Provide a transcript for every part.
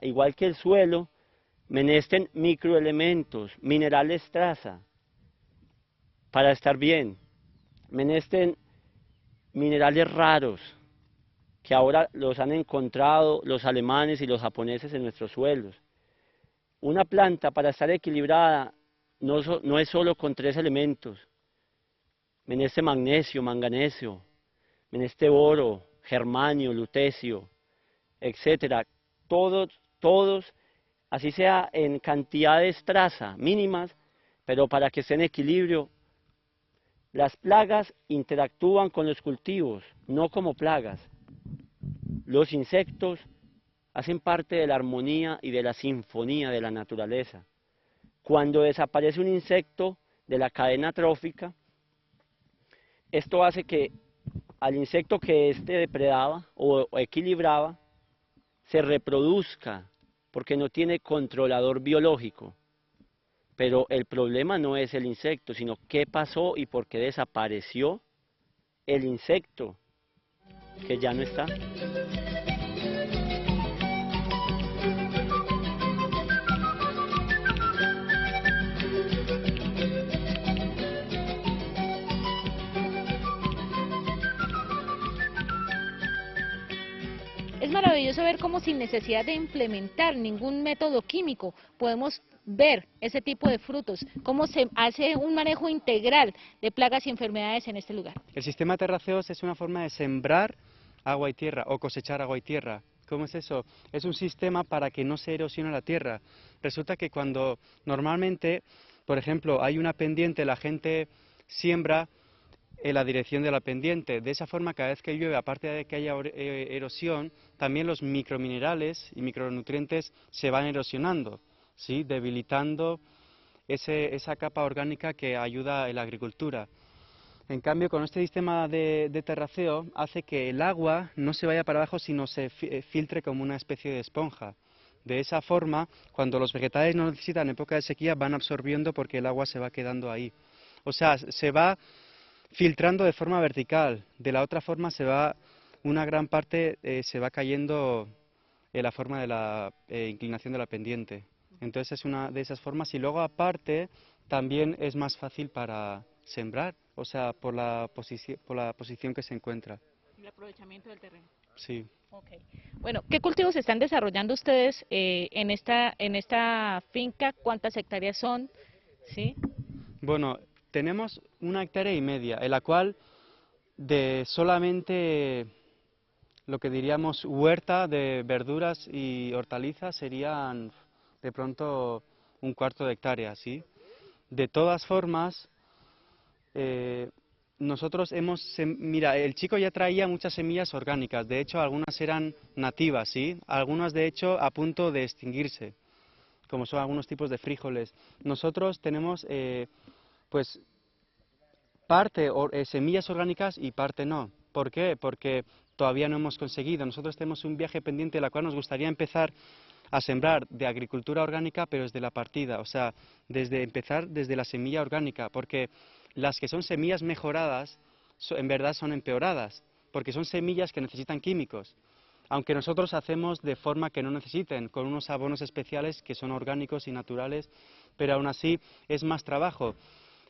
igual que el suelo, menesten microelementos, minerales traza, para estar bien. Menesten minerales raros, que ahora los han encontrado los alemanes y los japoneses en nuestros suelos. Una planta para estar equilibrada no es solo con 3 elementos, meneste magnesio, manganesio, meneste boro, germanio, lutecio, etcétera. Todos, así sea en cantidades traza, mínimas, pero para que esté en equilibrio. Las plagas interactúan con los cultivos, no como plagas. Los insectos hacen parte de la armonía y de la sinfonía de la naturaleza. Cuando desaparece un insecto de la cadena trófica, esto hace que al insecto que éste depredaba o equilibraba, se reproduzca, porque no tiene controlador biológico. Pero el problema no es el insecto, sino qué pasó y por qué desapareció el insecto, que ya no está. Es maravilloso ver cómo sin necesidad de implementar ningún método químico podemos ver ese tipo de frutos, cómo se hace un manejo integral de plagas y enfermedades en este lugar. El sistema terraceos es una forma de sembrar agua y tierra o cosechar agua y tierra. ¿Cómo es eso? Es un sistema para que no se erosione la tierra. Resulta que cuando normalmente, por ejemplo, hay una pendiente, la gente siembra en la dirección de la pendiente. De esa forma, cada vez que llueve, aparte de que haya erosión, también los microminerales y micronutrientes se van erosionando, ¿sí? Debilitando esa capa orgánica que ayuda en la agricultura. En cambio, con este sistema de terraceo hace que el agua no se vaya para abajo, sino se filtre como una especie de esponja. De esa forma, cuando los vegetales no necesitan en época de sequía, van absorbiendo porque el agua se va quedando ahí. O sea, se va filtrando de forma vertical. De la otra forma, una gran parte se va cayendo en la forma de la inclinación de la pendiente. Entonces es una de esas formas, y luego aparte también es más fácil para sembrar, o sea, por la posición que se encuentra. El aprovechamiento del terreno. Sí. Okay. Bueno, ¿qué cultivos están desarrollando ustedes en esta finca? ¿Cuántas hectáreas son? ¿Sí? Bueno, tenemos 1,5 hectáreas, en la cual de solamente lo que diríamos huerta de verduras y hortalizas serían de pronto 1/4 de hectárea, ¿sí? De todas formas, nosotros mira, el chico ya traía muchas semillas orgánicas, de hecho algunas eran nativas, ¿sí? Algunas de hecho a punto de extinguirse, como son algunos tipos de frijoles. Nosotros tenemos pues parte semillas orgánicas y parte no. ¿Por qué? Porque todavía no hemos conseguido. Nosotros tenemos un viaje pendiente, la cual nos gustaría empezar a sembrar de agricultura orgánica, pero desde la partida, o sea, empezar desde la semilla orgánica, porque las que son semillas mejoradas, en verdad son empeoradas, porque son semillas que necesitan químicos, aunque nosotros hacemos de forma que no necesiten, con unos abonos especiales que son orgánicos y naturales, pero aún así es más trabajo.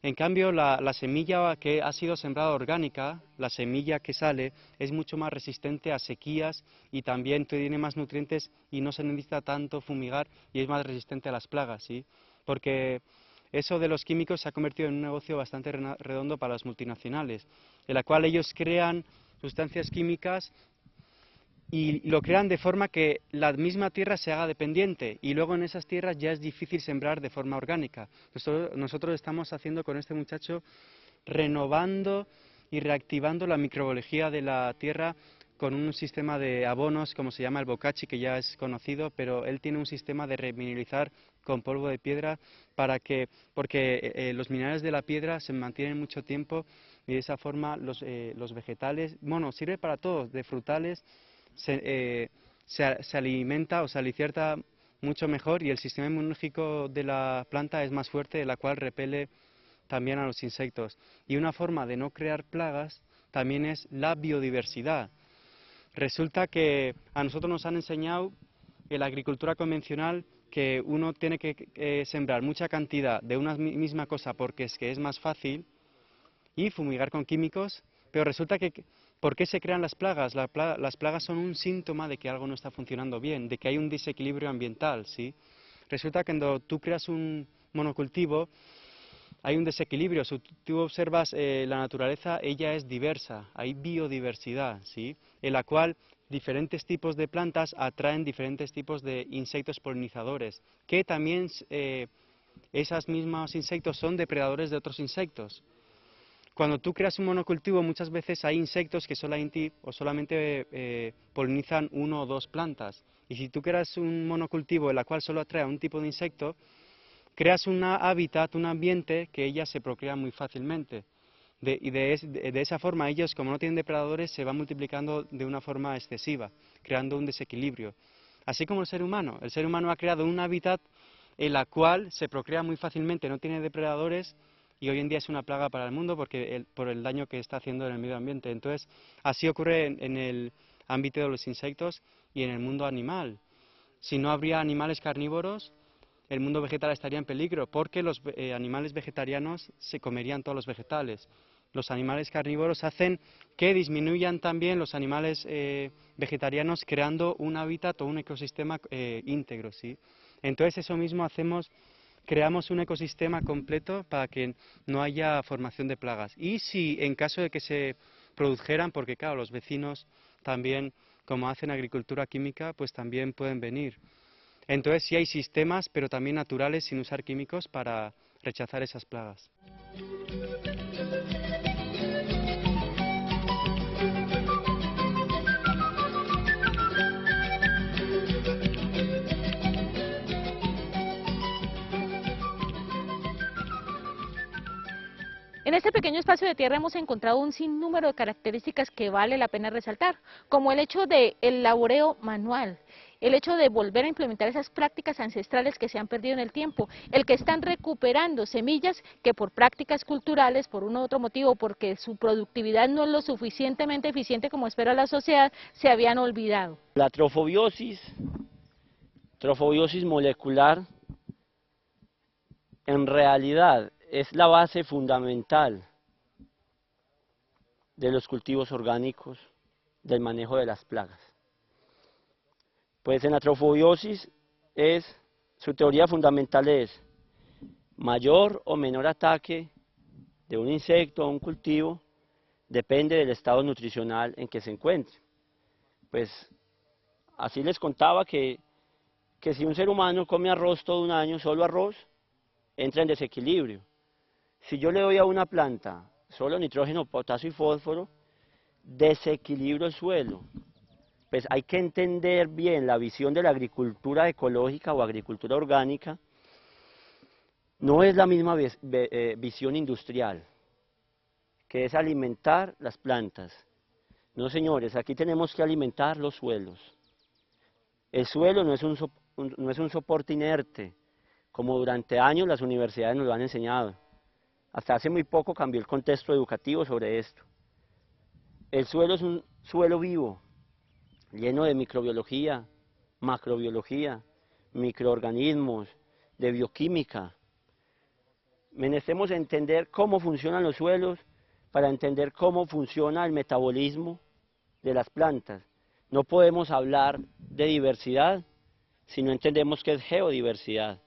En cambio, la semilla que ha sido sembrada orgánica, la semilla que sale, es mucho más resistente a sequías y también tiene más nutrientes y no se necesita tanto fumigar y es más resistente a las plagas, ¿sí? Porque eso de los químicos se ha convertido en un negocio bastante redondo para las multinacionales, en la cual ellos crean sustancias químicas y lo crean de forma que la misma tierra se haga dependiente y luego en esas tierras ya es difícil sembrar de forma orgánica. Nosotros estamos haciendo con este muchacho, renovando y reactivando la microbiología de la tierra con un sistema de abonos, como se llama el bocachi, que ya es conocido, pero él tiene un sistema de remineralizar con polvo de piedra porque los minerales de la piedra se mantienen mucho tiempo y de esa forma los vegetales, bueno, sirve para todos, de frutales, se alimenta o se alicierta mucho mejor y el sistema inmunológico de la planta es más fuerte, la cual repele también a los insectos. Y una forma de no crear plagas también es la biodiversidad. Resulta que a nosotros nos han enseñado en la agricultura convencional que uno tiene que sembrar mucha cantidad de una misma cosa porque es que es más fácil y fumigar con químicos, pero resulta que ¿por qué se crean las plagas? Las plagas son un síntoma de que algo no está funcionando bien, de que hay un desequilibrio ambiental, ¿sí? Resulta que cuando tú creas un monocultivo, hay un desequilibrio. Si tú observas la naturaleza, ella es diversa, hay biodiversidad, ¿sí? En la cual diferentes tipos de plantas atraen diferentes tipos de insectos polinizadores, que también esos mismos insectos son depredadores de otros insectos. Cuando tú creas un monocultivo, muchas veces hay insectos que solamente polinizan uno o dos plantas. Y si tú creas un monocultivo en la cual solo atrae a un tipo de insecto, creas un hábitat, un ambiente que ellas se procrean muy fácilmente. De esa forma ellos, como no tienen depredadores, se van multiplicando de una forma excesiva, creando un desequilibrio. Así como el ser humano ha creado un hábitat en la cual se procrea muy fácilmente, no tiene depredadores y hoy en día es una plaga para el mundo por el daño que está haciendo en el medio ambiente. Entonces, así ocurre en el ámbito de los insectos y en el mundo animal. Si no habría animales carnívoros, el mundo vegetal estaría en peligro porque los animales vegetarianos se comerían todos los vegetales. Los animales carnívoros hacen que disminuyan también los animales vegetarianos creando un hábitat o un ecosistema íntegro, ¿sí? Entonces eso mismo hacemos, creamos un ecosistema completo para que no haya formación de plagas. Y si en caso de que se produjeran, porque claro, los vecinos también, como hacen agricultura química, pues también pueden venir. Entonces sí hay sistemas, pero también naturales, sin usar químicos, para rechazar esas plagas. En este pequeño espacio de tierra hemos encontrado un sinnúmero de características que vale la pena resaltar, como el hecho del laboreo manual, el hecho de volver a implementar esas prácticas ancestrales que se han perdido en el tiempo, el que están recuperando semillas que por prácticas culturales, por uno u otro motivo, porque su productividad no es lo suficientemente eficiente como espera la sociedad, se habían olvidado. La trofobiosis molecular, en realidad es la base fundamental de los cultivos orgánicos, del manejo de las plagas. Pues en la trofobiosis su teoría fundamental es mayor o menor ataque de un insecto o un cultivo, depende del estado nutricional en que se encuentre. Pues así les contaba que si un ser humano come arroz todo un año, solo arroz, entra en desequilibrio. Si yo le doy a una planta solo nitrógeno, potasio y fósforo, desequilibro el suelo. Pues hay que entender bien la visión de la agricultura ecológica o agricultura orgánica. No es la misma visión industrial, que es alimentar las plantas. No, señores, aquí tenemos que alimentar los suelos. El suelo no es un soporte inerte, como durante años las universidades nos lo han enseñado. Hasta hace muy poco cambió el contexto educativo sobre esto. El suelo es un suelo vivo, lleno de microbiología, macrobiología, microorganismos, de bioquímica. Menestemos entender cómo funcionan los suelos para entender cómo funciona el metabolismo de las plantas. No podemos hablar de diversidad si no entendemos qué es geodiversidad.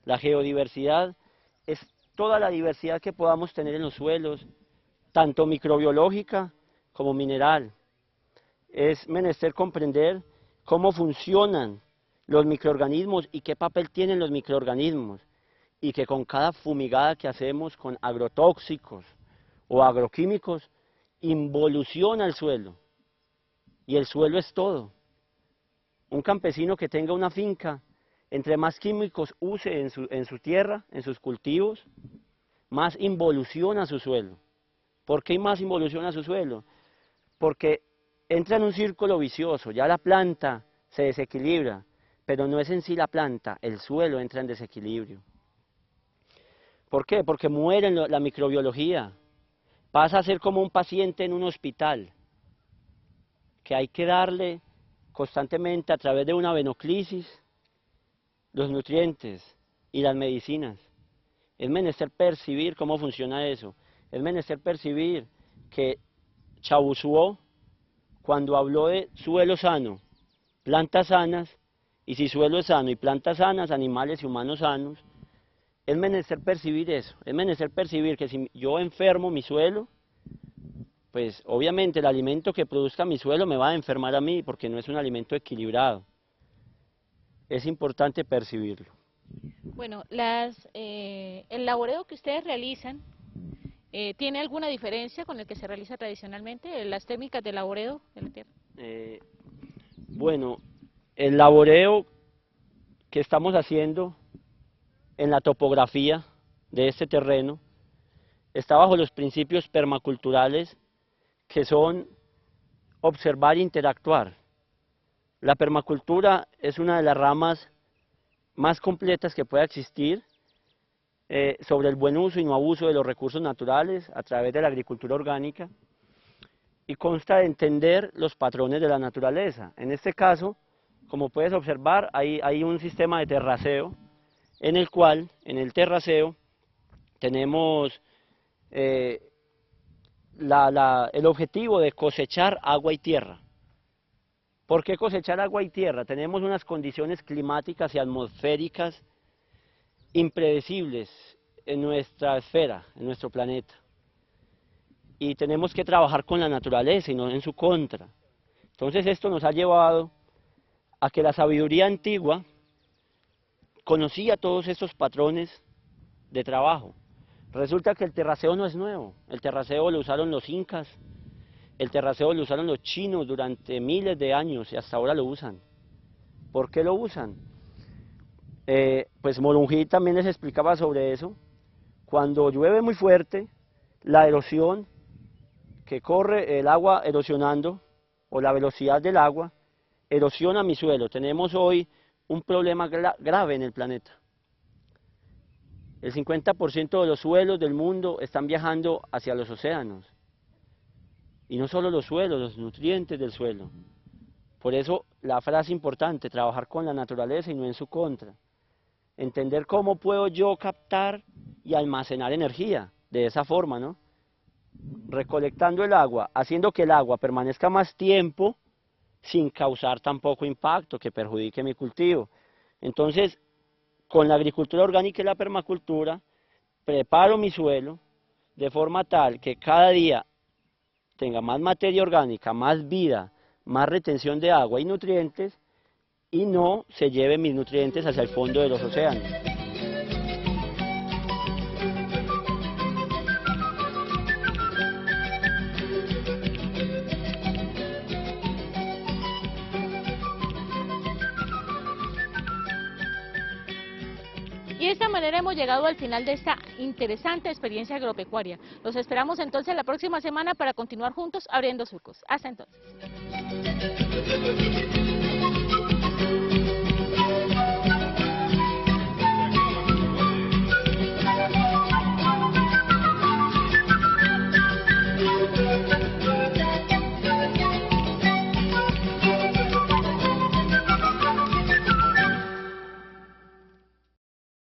La geodiversidad es toda la diversidad que podamos tener en los suelos, tanto microbiológica como mineral. Es menester comprender cómo funcionan los microorganismos y qué papel tienen los microorganismos, y que con cada fumigada que hacemos con agrotóxicos o agroquímicos, involuciona el suelo, y el suelo es todo. Un campesino que tenga una finca, entre más químicos use en su tierra, en sus cultivos, más involuciona su suelo. ¿Por qué más involuciona su suelo? Porque entra en un círculo vicioso, ya la planta se desequilibra, pero no es en sí la planta, el suelo entra en desequilibrio. ¿Por qué? Porque muere la microbiología, pasa a ser como un paciente en un hospital, que hay que darle constantemente a través de una venoclisis los nutrientes y las medicinas. Es menester percibir cómo funciona eso. Es menester percibir que Chabusuó, cuando habló de suelo sano, plantas sanas, y si suelo es sano y plantas sanas, animales y humanos sanos, es menester percibir eso. Es menester percibir que si yo enfermo mi suelo, pues obviamente el alimento que produzca mi suelo me va a enfermar a mí porque no es un alimento equilibrado. Es importante percibirlo. Bueno, el laboreo que ustedes realizan, ¿tiene alguna diferencia con el que se realiza tradicionalmente, las técnicas de laboreo de la tierra? Bueno, el laboreo que estamos haciendo en la topografía de este terreno está bajo los principios permaculturales, que son observar e interactuar. La permacultura es una de las ramas más completas que pueda existir sobre el buen uso y no abuso de los recursos naturales a través de la agricultura orgánica, y consta de entender los patrones de la naturaleza. En este caso, como puedes observar, hay un sistema de terraceo, en el cual, en el terraceo, tenemos el objetivo de cosechar agua y tierra. ¿Por qué cosechar agua y tierra? Tenemos unas condiciones climáticas y atmosféricas impredecibles en nuestra esfera, en nuestro planeta. Y tenemos que trabajar con la naturaleza y no en su contra. Entonces esto nos ha llevado a que la sabiduría antigua conocía todos estos patrones de trabajo. Resulta que el terraceo no es nuevo, el terraceo lo usaron los incas, el terraceo lo usaron los chinos durante miles de años y hasta ahora lo usan. ¿Por qué lo usan? Pues Morungí también les explicaba sobre eso. Cuando llueve muy fuerte, la erosión que corre el agua erosionando, o la velocidad del agua, erosiona mi suelo. Tenemos hoy un problema grave en el planeta. El 50% de los suelos del mundo están viajando hacia los océanos. Y no solo los suelos, los nutrientes del suelo. Por eso la frase importante, trabajar con la naturaleza y no en su contra. Entender cómo puedo yo captar y almacenar energía de esa forma, ¿no? Recolectando el agua, haciendo que el agua permanezca más tiempo sin causar tampoco impacto que perjudique mi cultivo. Entonces, con la agricultura orgánica y la permacultura, preparo mi suelo de forma tal que cada día tenga más materia orgánica, más vida, más retención de agua y nutrientes, y no se lleve mis nutrientes hacia el fondo de los océanos. Y de esta manera hemos llegado al final de esta interesante experiencia agropecuaria. Los esperamos entonces la próxima semana para continuar juntos abriendo surcos. Hasta entonces.